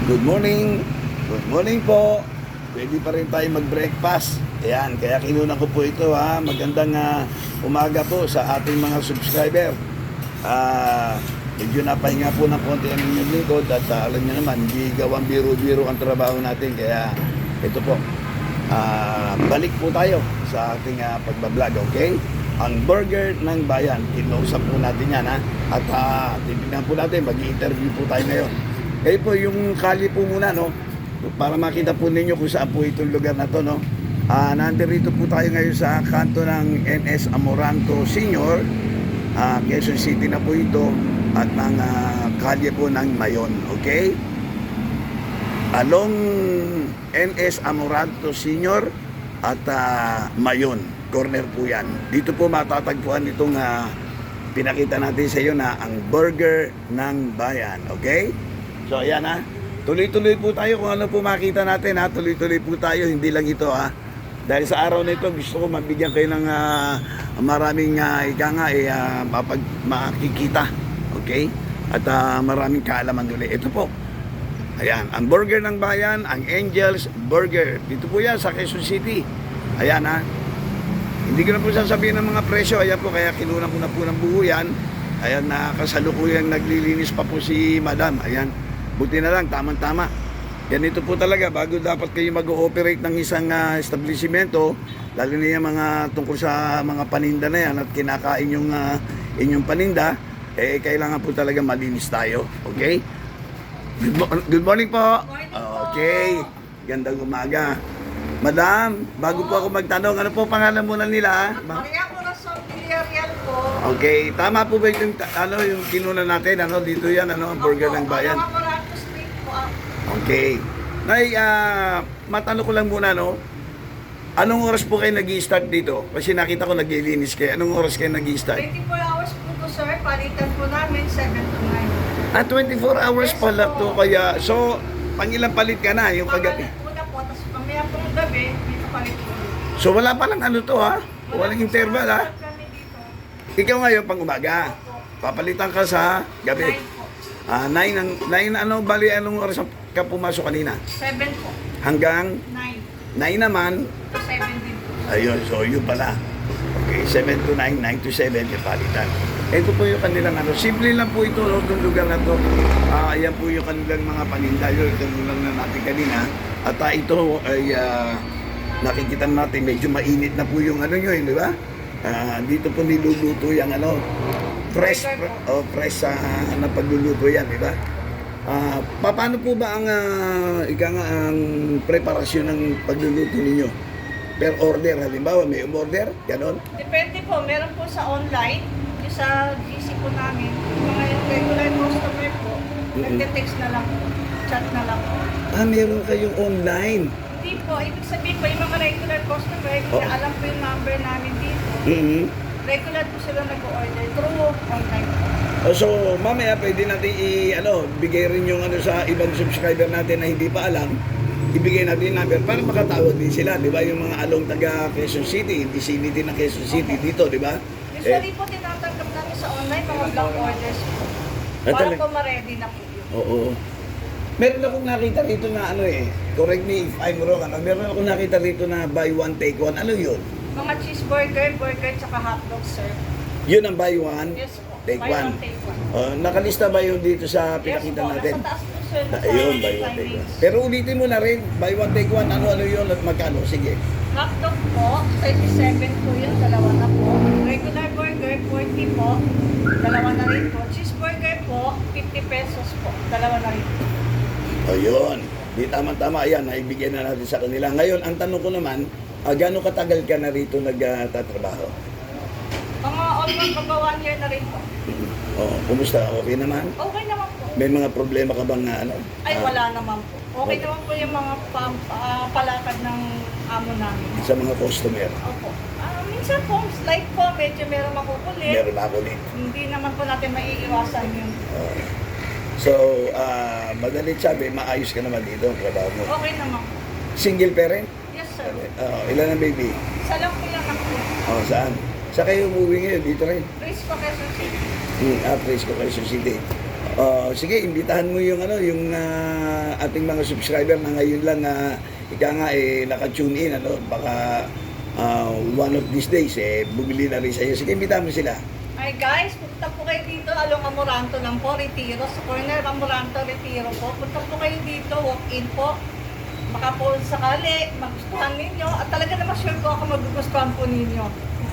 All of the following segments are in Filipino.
Good morning. Good morning po. Pwede pa rin tayo mag-breakfast. Ayan, kaya kinunan ko po ito ha. Magandang umaga po sa ating mga subscriber. Medyo napahinga po ng konti ang inyong lingkod at alam niyo naman, hindi gawang biro-biro ang trabaho natin. Kaya ito po, balik po tayo sa ating pagbablog, okay? Ang burger ng bayan, kinausap po natin yan ha. At titignan po natin, mag-i-interview po tayo ngayon. Kayo po, yung kali po muna, no? Para makita po ninyo kung saan po itong lugar na to, no? Nandito po tayo ngayon sa kanto ng NS Amoranto Senior, Quezon City na po ito, at ng kalye po ng Mayon, okay? Along NS Amoranto Senior at Mayon, corner po yan. Dito po matatagpuan itong pinakita natin sa iyo na ang burger ng bayan, okay? So ayan ha, tuloy-tuloy po tayo kung ano po makita natin ha, tuloy-tuloy po tayo, hindi lang ito ha. Dahil sa araw na ito, gusto ko mabigyan kayo ng maraming makikita, okay? At maraming kaalaman ulit. Ito po, ayan, ang burger ng bayan, ang Angel's Burger. Dito po yan sa Quezon City. Ayan ha, hindi ko na po sasabihin ng mga presyo, ayan po, kaya kinunan ko na po ng buo yan. Ayan, kasalukuyang naglilinis pa po si Madam, ayan. Buti na lang, tamang-tama. Ganito po talaga, bago dapat kayo mag-ooperate ng isang establishmento, lalo na yung mga tungkol sa mga paninda na yan at kinakain yung inyong paninda, kailangan po talaga malinis tayo. Okay? Good morning po. Okay. Gandang umaga. Madam, bago po ako magtanong, ano po pangalan muna nila? Maria Corazon Villarreal po. Okay, tama po ba yung yung kinuna natin, dito yan, ang burger ng bayan? Amoranto Street po. Okay. Nay, matanong ko lang muna, anong oras po kayo nag-i-start dito? Kasi nakita ko naglilinis kayo. Anong oras kayo nag-i-start? 24 hours po to, sir. Palitan po namin 7 to 9. 24 hours Yes, pala po. to. Kaya, so, pangilang palit ka na, yung kagabi? Muna po, tapos mamaya pong gabi, may kapalit po. So, wala palang Walang interval, ha? Kami dito. Ikaw ngayon, pang umaga. Papalitan ka sa 9 gabi. po. 9, bali, anong oras ka pumasok kanina? 7 po. Hanggang 9 9 naman. to 7 din po. Ayun, so yun pala. Okay, 7 to 9, 9 to 7, yung palitan. Ito po yung kanilang simple lang po ito, itong lugar na to. Ayan po yung kanilang mga paninda, yun, itong lang na natin kanina. At ito ay nakikita natin, medyo mainit na po yung yun, di ba? Dito po niluluto yung fresh na pagluluto yan, di ba? Paano po ba ang ang preparasyon ng pagluluto ninyo? Per order, halimbawa may umorder, ganon? Depende po. Meron po sa online. Yung sa GC po namin. Yung mga yung regular customer po, nagte-text na lang po. Chat na lang po. Meron kayong online. Hindi po. Ibig sabihin po, yung mga regular customer, kung alam po yung number namin dito, regular po sila nag-order through online po. So, mamaya pwede natin bigay rin yung sa ibang subscriber natin na hindi pa alam, ibigay natin yung number para makatawag din sila, di ba? Yung mga along taga Quezon City, vicinity ng Quezon City dito, di ba? Usually po, tinatanggap namin sa online mga block orders po. Para talaga? po ma-ready na po yun. Oo. Meron akong nakita rito na correct me if I'm wrong, meron akong nakita rito na buy one, take one. Ano yun? Mga cheeseburger, burger, tsaka hotdog, sir. Yun ang buy one, Yes po. take Buy one. take one. Nakalista ba yun dito sa Yes pinakita po, natin? nasa taas po, sir. Ayun, buy one, take one. Pero ulitin mo na rin, buy one, take one, ano yun at magkano? Sige. Hotdog po, 37 po yun, dalawa na po. Regular burger, 40 po, dalawa na rin po. Cheeseburger po, 50 pesos po, dalawa na rin po. Ayun. Di tama-tama, ayan, naibigyan na natin sa kanila. Ngayon, ang tanong ko naman, gaano katagal ka na rito nagtatrabaho? Mga almost mga 1 year na rin po. Kumusta? Okay naman? Okay naman po. May mga problema ka bang Ay, wala naman po. Okay naman po yung mga palakad ng amo namin. sa mga customer? Opo. Minsan po, slight po, medyo meron makukulit. Meron ako ulit. Hindi naman po natin maiiwasan yun. So, madalit sabi, maayos ka naman dito ang trabaho mo. Okay naman po. Single parent? Yes, sir. Ilan ang baby? Isa lang po yung anak ko. Saan? Sa kayo umuwi ngayon? Dito rin? Please po, Quezon City. Praise ko Quezon City. Sige, imbitahan mo yung ating mga subscriber na ngayon lang ika nga naka-tune in baka one of these days bumili na rin sa iyo. Sige, imbitahan mo sila. Ay guys, punta po kayo dito, Along Amoranto lang po, Retiro. Sa corner Amoranto, Retiro po. Punta po kayo dito, walk-in po. Baka po sakali, magustuhan ninyo. At talaga naman sure po ako magugustuhan po ninyo.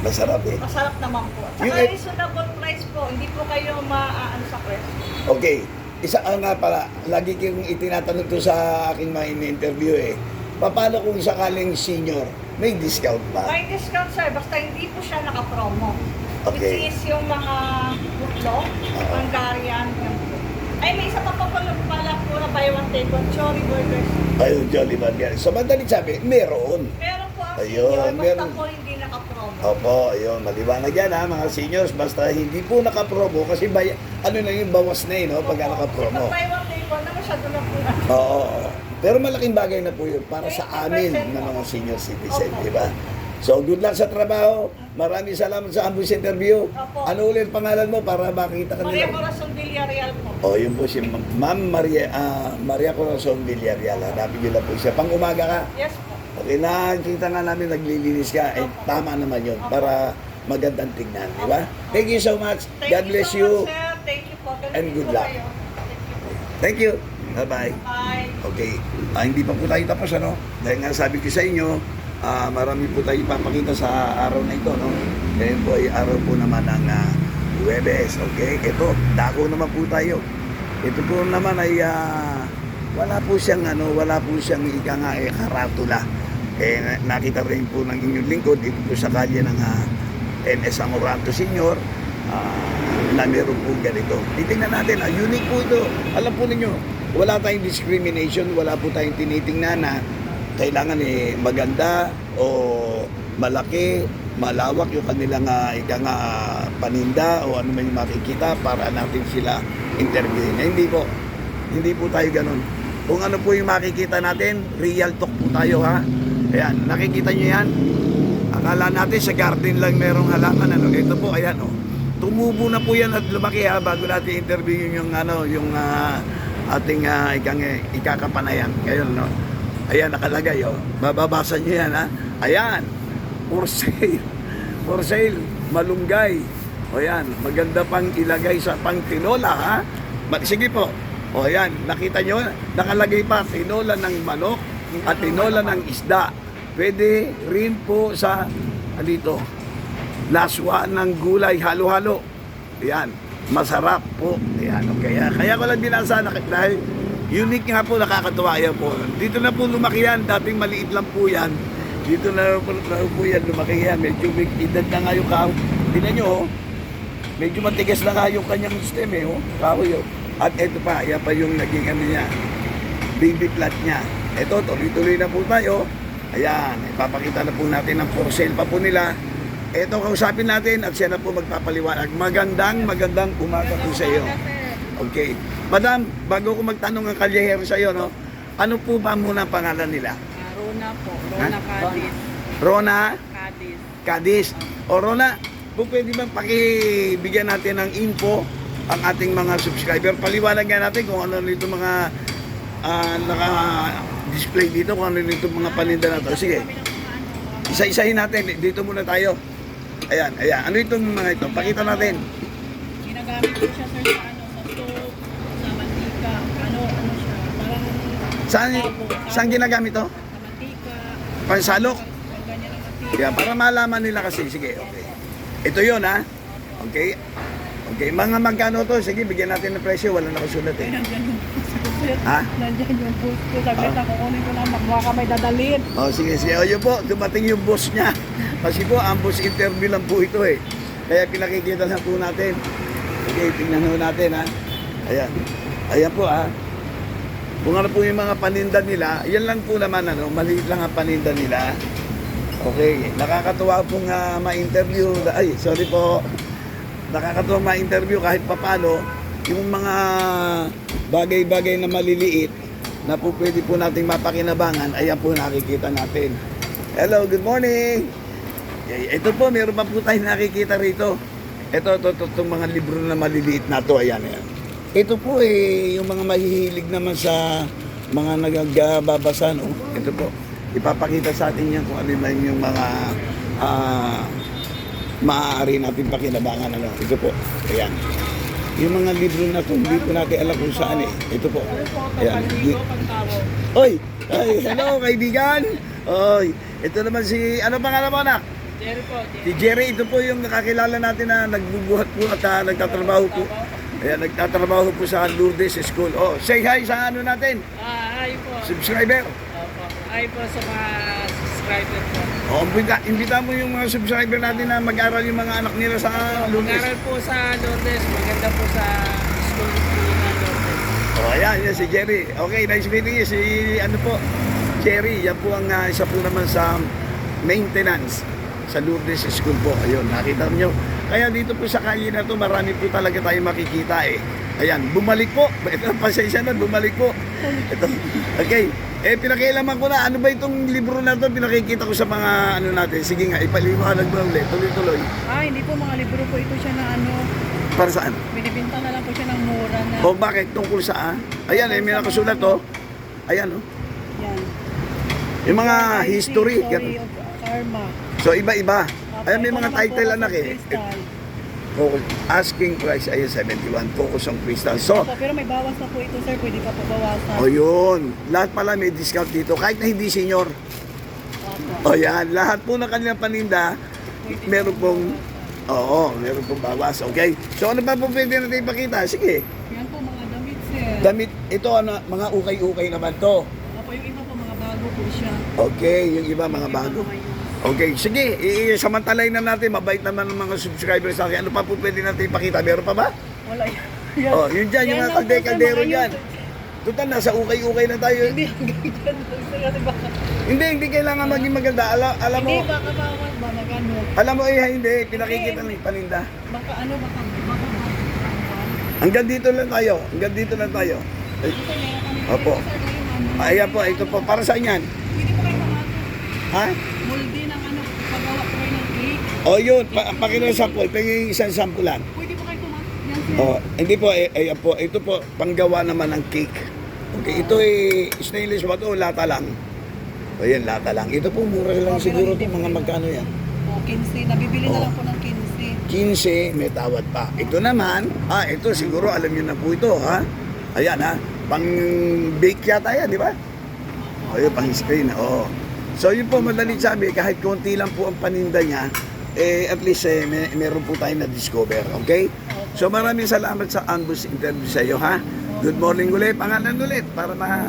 Masarap eh. Masarap naman po. At Yung saka reasonable price po. Hindi po kayo maaano sa price. Okay. Isa nga pala, lagi kong itinatanong to sa aking mga in-interview paano kung sakaling senior, may discount ba? May discount sir, basta hindi po siya naka-promo. Okay. Which is yung mga butlo, Hungarian, yan po. Ay, may isa pa pala po na buy one take one, Chori Burgers. Ayun, Jolly Burger. So, madaling sabi, meron. Meron po ang Ayun, senior, basta meron. po hindi naka-promo. Opo, ayun, maliwanag yan mga seniors, basta hindi po naka-promo kasi na yung bawas na no, pag naka-promo. Pag buy one take one na masyado na po na. Oo, pero malaking bagay na po yun para sa 20% amin po. na mga senior citizen, Opo. di ba? So, good luck sa trabaho. Maraming salamat sa ambush interview. Opo. Ano ulit pangalan mo para makita ka Maria nila? Corazon Villarreal po. Oh, yun po si Ma'am Maria Corazon Villarreal. Hanapin niyo lang po siya. Pang umaga ka. Yes po. Okay, nakikita nga namin naglilinis ka. Tama naman yun para magandang tingnan, di ba? Thank you so much. God bless you. Much, sir. Thank you po. Ganun And din good po luck. kayo. Thank you. Bye-bye. Bye. Okay. Hindi pa po tayo tapos, Dahil nga sabi ko sa inyo, marami po tayo ipapakita sa araw na ito, Ngayon po ay araw po naman ng Huwebes, okay? Ito, dako naman po tayo. Ito po naman ay wala po siyang ika nga karatula. Nakita rin po ng inyong lingkod dito po sa kalye ng NS Amoranto Senior na meron po ganito. Titingnan natin, unique po ito. Alam po ninyo, wala tayong discrimination, wala po tayong tinitingnan na kailangan maganda o malaki, malawak yung kanilang paninda o ano man yung makikita para natin sila interviewin. Hindi po tayo ganun. Kung ano po yung makikita natin, real talk po tayo Ayan, nakikita nyo yan? Akala natin sa garden lang merong halaman. Ito po, ayan tumubo na po yan at lumaki bago natin interview yung ating ikakapanayan. Ngayon, ayan, nakalagay, Mababasa nyo yan, Ayan, for sale. For sale, malunggay. O yan, maganda pang ilagay sa pangtinola, Sige po. O yan, nakita nyo, nakalagay pa, tinola ng manok at tinola ng isda. Pwede rin po sa, dito, laswa ng gulay, halo-halo. Yan, masarap po. Yan, okay. Kaya ko lang binasa dahil unique nga po, nakakatuwa yan po. Dito na po lumaki yan, dating maliit lang po yan. Dito na po yan, lumaki yan. Medyo big edad na nga yung kahoy. Tingnan nyo, medyo matigas na nga yung kanyang stem, kahoy, At ito pa, yan pa yung naging niya, baby plant niya. Ito, tuloy-tuloy na po tayo. Ayan, ipapakita na po natin ang for sale pa po nila. Ito, kausapin natin at siya na po magpapaliwanag. Magandang umaga po sa iyo. Okay. Madam, bago ko magtanong ang kalyahero sa iyo, ano po ba muna ang pangalan nila? Rona po. Rona Cadiz. Rona Cadiz. Cadiz. O Rona, po pwede bang pakibigyan natin ng info ang ating mga subscriber? Paliwanag nga natin kung ano nito mga naka-display dito, kung ano nito mga paninda na to. Sige. Isa-isahin natin. Dito muna tayo. Ayan. Ano itong mga ito? Pakita natin. Ginagamit ko siya sir sa soup, sa mantika, ano siya, parang Saan ginagamit to? sa mantika, Pansalok? pag ganyan ang mantika. Yeah, para malaman nila kasi. Sige, okay. Ito yun, Okay. Okay, mga magkano to? Sige, bigyan natin ng presyo. Wala nakasulat Nandyan yung post ko sir. Ha? Nandyan yung post ko. Saglit ako kunin ko na, baka may dadalhin. Sige. O yun po, dumating yung boss niya. Kasi po, ang boss interview lang po ito Kaya pinakikita na po natin. Okay, tingnan po natin Ayan. Ayan po Kung ano po yung mga paninda nila, yan lang po naman maliit lang ang paninda nila. Okay, nakakatuwa pong ma-interview. Ay, sorry po. Nakakatuwa ma-interview kahit papano yung mga bagay-bagay na maliliit na po pwede po nating mapakinabangan, ayan po nakikita natin. Hello, good morning! Ito po, meron pa po tayong nakikita rito. Itong mga libro na maliliit na to, ayan. Ito po yung mga mahihilig naman sa mga nagbabasa, no? Ito po, ipapakita sa atin yan kung ano man yung mga maaari natin pakinabangan, ano? Ito po, ayan. Yung mga libro na to, hindi po natin alam kung saan eh. Ito po, ayan. Oy! Ay, hello kaibigan! Oy, ito naman si, ano pangalan mo anak? Jerry po. Si Jerry, ito po yung nakakilala natin na nagbubuhat po at nagtatrabaho po. Ayan, nagtatrabaho po sa Lourdes School. Oh, say hi sa ano natin, Hi po. subscriber. Opo. Hi po sa mga subscriber po. Oh, imbita mo yung mga subscriber natin na mag-aral yung mga anak nila sa Lourdes. Mag-aral po sa Lourdes. Maganda po sa school po na Lourdes. Oh, ayan, yan si Jerry. Okay, nice meeting you. Si ano po, Jerry, yan po ang isa po naman sa maintenance sa Lourdes School po. Ayun, nakita nyo. Kaya dito po sa kalye na to, marami po talaga tayo makikita eh. Ayan, bumalik po. Ito, pasensya na, bumalik po. Ito, okay. Pinakialaman ko na, ano ba itong libro na to? Pinakikita ko sa mga ano natin. Sige nga, ipaliwanag mo ulit. Tuloy-tuloy. Hindi po mga libro po ito siya na ano, Para saan? binibinta na lang po siya ng mura na. O bakit? Tungkol saan? Ayan, may nakasulat to. Ayan, oh. Yan. Yung mga history. Story of Karma. So, iba-iba. Ayan, may Ito mga naman title po, anak eh. Crystal. Focus, asking price, ayun, 71. Focus on crystal. So, Opo, pero may bawas na po ito sir, pwede pa po bawasan. o yun. Lahat pala may discount dito. Kahit na hindi senior. Opo. O yan. Lahat po ng kanilang paninda, meron pong, meron pong bawas. Okay? So, ano pa po pwede natin ipakita? Sige. Yan po mga damit sir. Damit, ito, ano, mga ukay-ukay naman to. Opo, yung iba po mga bago po siya. Okay, yung iba mga bago. Mga yun. Okay, sige, samantalay na natin, mabait naman ng mga subscribers sa akin. Ano pa po pwede natin ipakita? Meron pa ba? Wala yan. Oh, yun dyan, yung mga Yan lang po, sir, kaldero mga dyan. yun. Total, nasa ukay-ukay na tayo. Hindi, hanggang dyan lang sir. Kasi baka, Hindi kailangan maging maganda. Alam mo, hindi, baka bawal ba magano. alam mo hindi, pinakikita ng paninda. Baka ano, baka Hanggang dito lang tayo, hanggang dito lang tayo. Ay, Opo. Ayan po, ito po, para saan yan? Hindi po kayo mga Ha? muldi ng ano, paggawa po kayo ng cake. O yun, pakilang sample, pwede isang sampulan. Pwede po kayo yan sir. Oh, hindi po, ayan po, ito po, panggawa naman ng cake. Okay, ito stainless ba ito, lata lang. O yan, lata lang. Ito po, mura lang Oh, siguro pero hindi ito, mga po magkano yan. 15, nabibili na Oh. lang po ng 15. 15, may tawad pa. Ito naman, ito siguro alam niyo na po ito, ha? Ayan, ha? Pang bake yata yan, di ba? O, yun, pang screen, oo. So, yun po, madali sabi, kahit konti lang po ang paninda niya, at least, meron po tayo na-discover, okay? So, maraming salamat sa Anbus interview sa iyo, ha? Good morning ulit, pangalan ulit, para ha?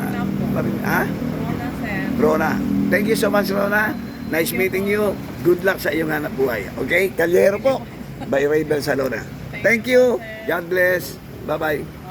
Wala sir. Rona. Thank you so much, Rona. Nice meeting you. Good luck sa iyong hanap buhay. Okay? Kalyero po. By Raybel Salona. Thank you. God bless. Bye-bye.